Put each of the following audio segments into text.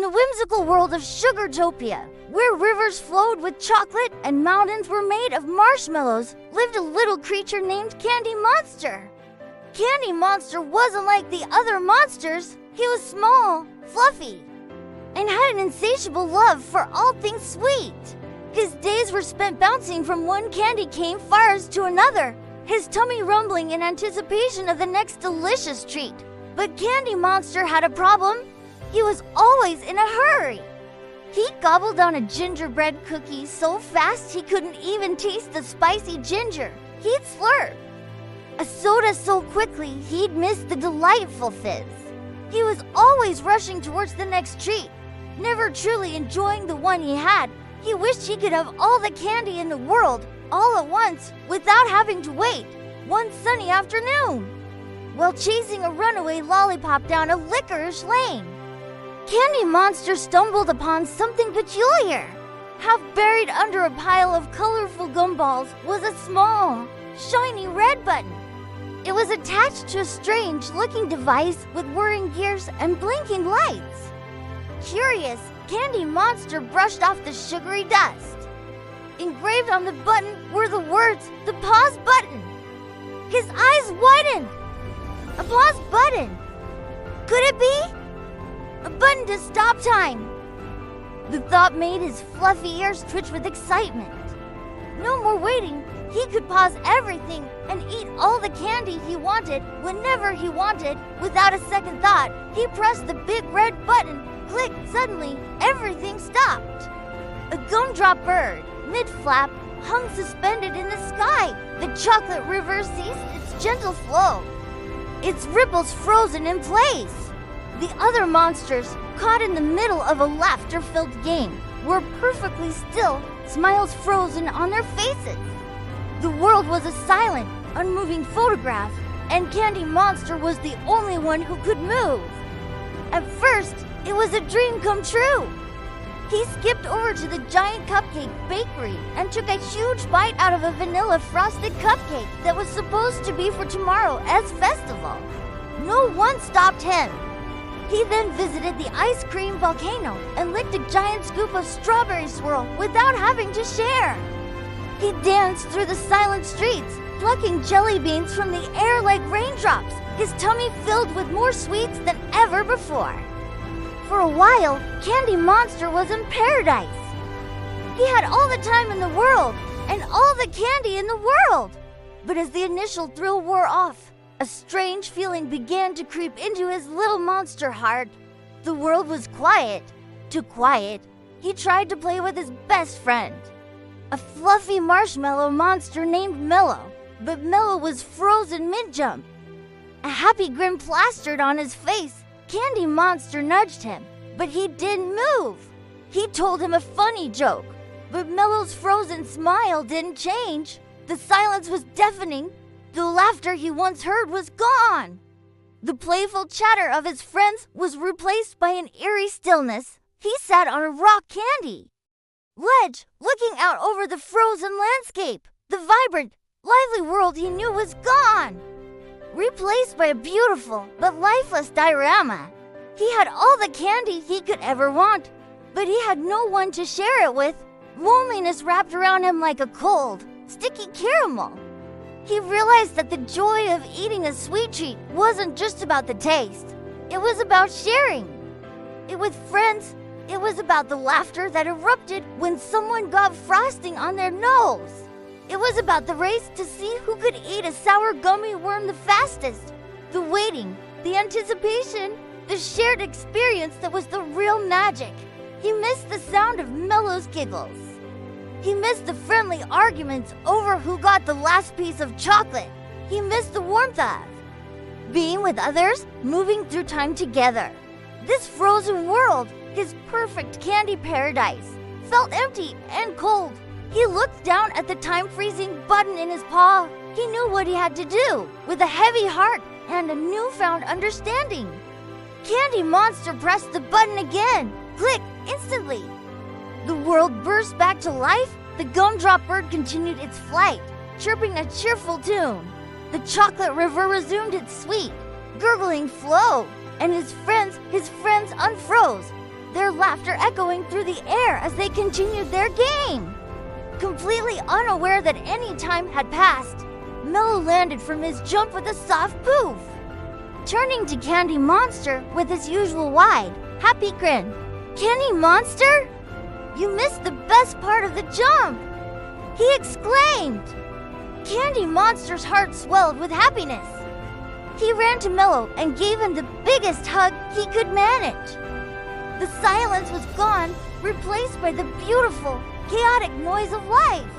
the whimsical world of Sugartopia, where rivers flowed with chocolate and mountains were made of marshmallows, lived a little creature named Candy Monster. Candy Monster wasn't like the other monsters. He was small, fluffy, and had an insatiable love for all things sweet. His days were spent bouncing from one candy cane fires to another, his tummy rumbling in anticipation of the next delicious treat. But Candy Monster had a problem. He was always in a hurry. He gobbled down a gingerbread cookie so fast he couldn't even taste the spicy ginger. He'd slurp a soda so quickly he'd miss the delightful fizz. He was always rushing towards the next treat, never truly enjoying the one he had. He wished he could have all the candy in the world all at once without having to wait one sunny afternoon while chasing a runaway lollipop down a licorice lane. Candy Monster stumbled upon something peculiar. Half buried under a pile of colorful gumballs was a small, shiny red button. It was attached to a strange-looking device with whirring gears and blinking lights. Curious, Candy Monster brushed off the sugary dust. Engraved on the button were the words, "The pause button." His eyes widened. A pause button. Could it be? A button to stop time. The thought made his fluffy ears twitch with excitement. No more waiting. He could pause everything and eat all the candy he wanted whenever he wanted. Without a second thought, he pressed the big red button. Click! Suddenly, everything stopped. A gumdrop bird, mid-flap, hung suspended in the sky. The chocolate river ceased its gentle flow, its ripples frozen in place. The other monsters, caught in the middle of a laughter-filled game, were perfectly still, smiles frozen on their faces. The world was a silent, unmoving photograph, and Candy Monster was the only one who could move. At first, it was a dream come true. He skipped over to the giant cupcake bakery and took a huge bite out of a vanilla frosted cupcake that was supposed to be for tomorrow as festival. No one stopped him. He then visited the ice cream volcano and licked a giant scoop of strawberry swirl without having to share. He danced through the silent streets, plucking jelly beans from the air like raindrops, his tummy filled with more sweets than ever before. For a while, Candy Monster was in paradise. He had all the time in the world and all the candy in the world. But as the initial thrill wore off, a strange feeling began to creep into his little monster heart. The world was quiet. Too quiet. He tried to play with his best friend, a fluffy marshmallow monster named Mellow. But Mellow was frozen mid-jump. A happy grin plastered on his face. Candy Monster nudged him, but he didn't move. He told him a funny joke, but Mellow's frozen smile didn't change. The silence was deafening. The laughter he once heard was gone. The playful chatter of his friends was replaced by an eerie stillness. He sat on a rock candy ledge, looking out over the frozen landscape. The vibrant, lively world he knew was gone, replaced by a beautiful but lifeless diorama. He had all the candy he could ever want, but he had no one to share it with. Loneliness wrapped around him like a cold, sticky caramel. He realized that the joy of eating a sweet treat wasn't just about the taste. It was about sharing it with friends. It was about the laughter that erupted when someone got frosting on their nose. It was about the race to see who could eat a sour gummy worm the fastest. The waiting, the anticipation, the shared experience that was the real magic. He missed the sound of Mellow's giggles. He missed the friendly arguments over who got the last piece of chocolate. He missed the warmth of being with others, moving through time together. This frozen world, his perfect candy paradise, felt empty and cold. He looked down at the time-freezing button in his paw. He knew what he had to do, with a heavy heart and a newfound understanding. Candy Monster pressed the button again. Click! Instantly. The world burst back to life. The gumdrop bird continued its flight, chirping a cheerful tune. The chocolate river resumed its sweet, gurgling flow, and his friends unfroze. their laughter echoing through the air as they continued their game. Completely unaware that any time had passed, Mellow landed from his jump with a soft poof. Turning to Candy Monster with his usual wide, happy grin. "Candy Monster? You missed the best part of the jump!" he exclaimed. Candy Monster's heart swelled with happiness. He ran to Mellow and gave him the biggest hug he could manage. The silence was gone, replaced by the beautiful, chaotic noise of life.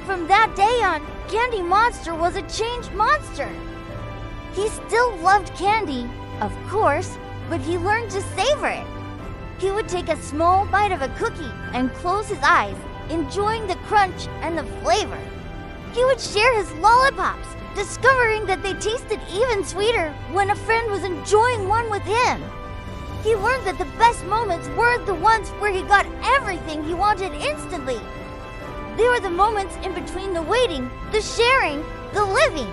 From that day on, Candy Monster was a changed monster. He still loved candy, of course, but he learned to savor it. He would take a small bite of a cookie and close his eyes, enjoying the crunch and the flavor. He would share his lollipops, discovering that they tasted even sweeter when a friend was enjoying one with him. He learned that the best moments weren't the ones where he got everything he wanted instantly. They were the moments in between the waiting, the sharing, the living.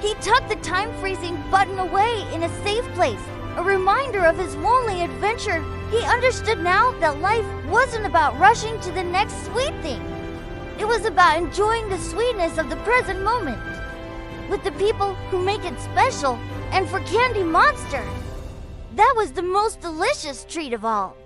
He tucked the time-freezing button away in a safe place, a reminder of his lonely adventure. He understood now that life wasn't about rushing to the next sweet thing. It was about enjoying the sweetness of the present moment, with the people who make it special, and for Candy Monster, that was the most delicious treat of all.